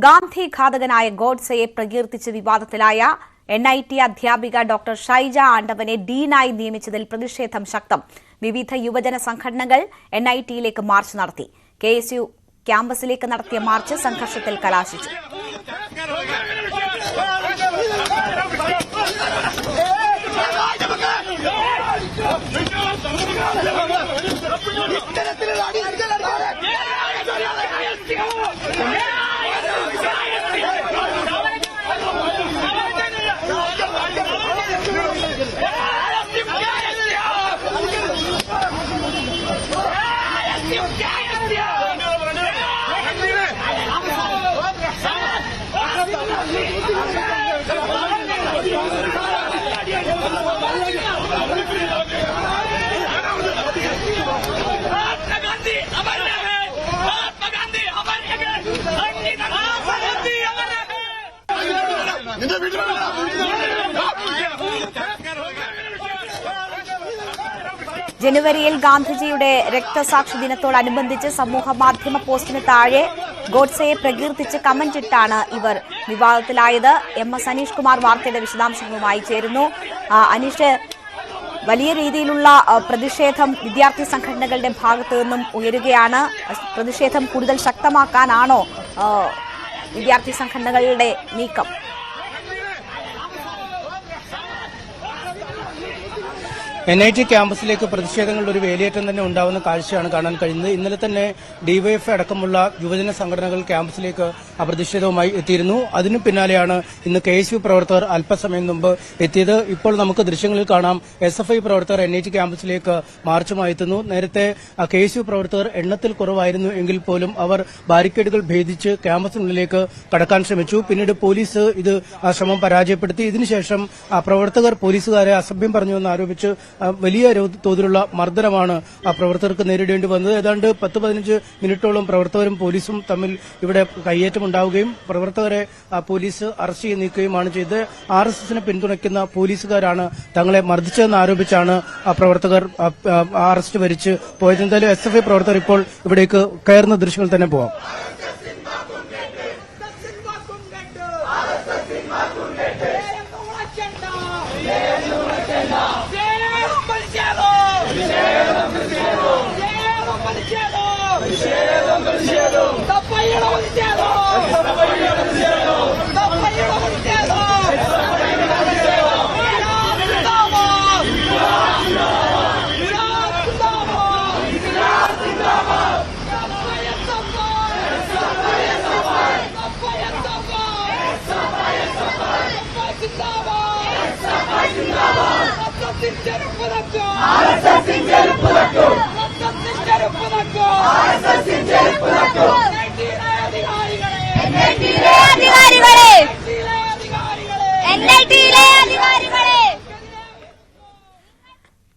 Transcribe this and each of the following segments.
Gandhi ഘാതകനായ ഗോഡ്സെയെ പ്രകീർത്തിച്ച് വിവാദത്തിലായ NIT അധ്യാപിക doctor Shaija ആണ്ടവനെ ഡീനായി നിയമിച്ചതിൽ പ്രതിഷേധം ശക്തം. വിവിധ യുവജന സംഘടനകൾ NITയിലേക്ക് മാർച്ച് നടത്തി. KSU ക്യാമ്പസിലേക്ക് നടത്തിയ മാർച്ച് സംഘർഷത്തിൽ കലാശിച്ചു. ജനുവരിയിൽ ഗാന്ധിജിയുടെ രക്തസാക്ഷി ദിനത്തോടനുബന്ധിച്ച് സമൂഹ മാധ്യമ പോസ്റ്റിന് താഴെ ഗോഡ്സെയെ പ്രകീർത്തിച്ച് കമന്റിട്ടാണ് ഇവർ വിവാദത്തിലായത്. MS അനീഷ് കുമാർ വാർത്തയുടെ വിശദാംശങ്ങളുമായി ചേരുന്നു. അനീഷ്, വലിയ രീതിയിലുള്ള പ്രതിഷേധം വിദ്യാർത്ഥി സംഘടനകളുടെ ഭാഗത്തു നിന്നും ഉയരുകയാണ്. പ്രതിഷേധം കൂടുതൽ ശക്തമാക്കാനാണോ വിദ്യാർത്ഥി സംഘടനകളുടെ നീക്കം? NIT ക്യാമ്പസിലേക്ക് പ്രതിഷേധങ്ങളുടെ ഒരു വേലിയേറ്റം തന്നെ ഉണ്ടാവുന്ന കാഴ്ചയാണ് കാണാൻ കഴിയുന്നത്. ഇന്നലെ തന്നെ DYFI അടക്കമുള്ള യുവജന സംഘടനകൾ ക്യാമ്പസിലേക്ക് പ്രതിഷേധവുമായി എത്തിയിരുന്നു. അതിനു പിന്നാലെയാണ് ഇന്ന് KSU പ്രവർത്തകർ അല്പസമയം മുമ്പ് എത്തിയത്. ഇപ്പോൾ നമുക്ക് ദൃശ്യങ്ങളിൽ കാണാം SFI പ്രവർത്തകർ NIT ക്യാമ്പസിലേക്ക് മാർച്ചുമായി എത്തുന്നു. നേരത്തെ KSU പ്രവർത്തകർ എണ്ണത്തിൽ കുറവായിരുന്നു എങ്കിൽ പോലും അവർ ബാരിക്കേഡുകൾ ഭേദിച്ച് ക്യാമ്പസിനുള്ളിലേക്ക് കടക്കാൻ ശ്രമിച്ചു. പിന്നീട് പോലീസ് ഇത് ശ്രമം പരാജയപ്പെടുത്തി. ഇതിനുശേഷം പ്രവർത്തകർ പോലീസുകാരെ അസഭ്യം പറഞ്ഞുവെന്ന് ആരോപിച്ച് വലിയ തോതിലുള്ള മർദ്ദനമാണ് പ്രവർത്തകർക്ക് നേരിടേണ്ടി വന്നത്. ഏതാണ്ട് 10-15 മിനിറ്റോളം പ്രവർത്തകരും പോലീസും തമ്മിൽ ഇവിടെ കയ്യേറ്റമുണ്ടാവുകയും പ്രവർത്തകരെ പോലീസ് അറസ്റ്റ് ചെയ്ത് നീക്കുകയുമാണ് ചെയ്തത്. RSSനെ പിന്തുണയ്ക്കുന്ന പോലീസുകാരാണ് തങ്ങളെ മർദ്ദിച്ചതെന്ന് ആരോപിച്ചാണ് പ്രവർത്തകർ അറസ്റ്റ് വരിച്ച് പോയത്. എന്തായാലും SFI പ്രവർത്തകർ ഇപ്പോൾ ഇവിടേക്ക് കയറുന്ന ദൃശ്യങ്ങൾ തന്നെ പോവാം.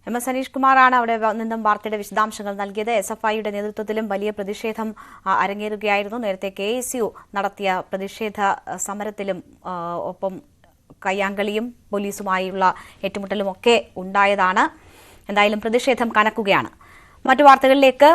MS അനീഷ് കുമാറാണ് അവിടെ നിന്നും വാർത്തയുടെ വിശദാംശങ്ങൾ നൽകിയത്. SFIയുടെ നേതൃത്വത്തിലും വലിയ പ്രതിഷേധം അരങ്ങേറുകയായിരുന്നു. നേരത്തെ KSU നടത്തിയ പ്രതിഷേധ സമരത്തിലും ഒപ്പം കയ്യാങ്കളിയും പോലീസുമായുള്ള ഏറ്റുമുട്ടലും ഒക്കെ ഉണ്ടായതാണ്. എന്തായാലും പ്രതിഷേധം കനക്കുകയാണ്. മറ്റു വാർത്തകളിലേക്ക്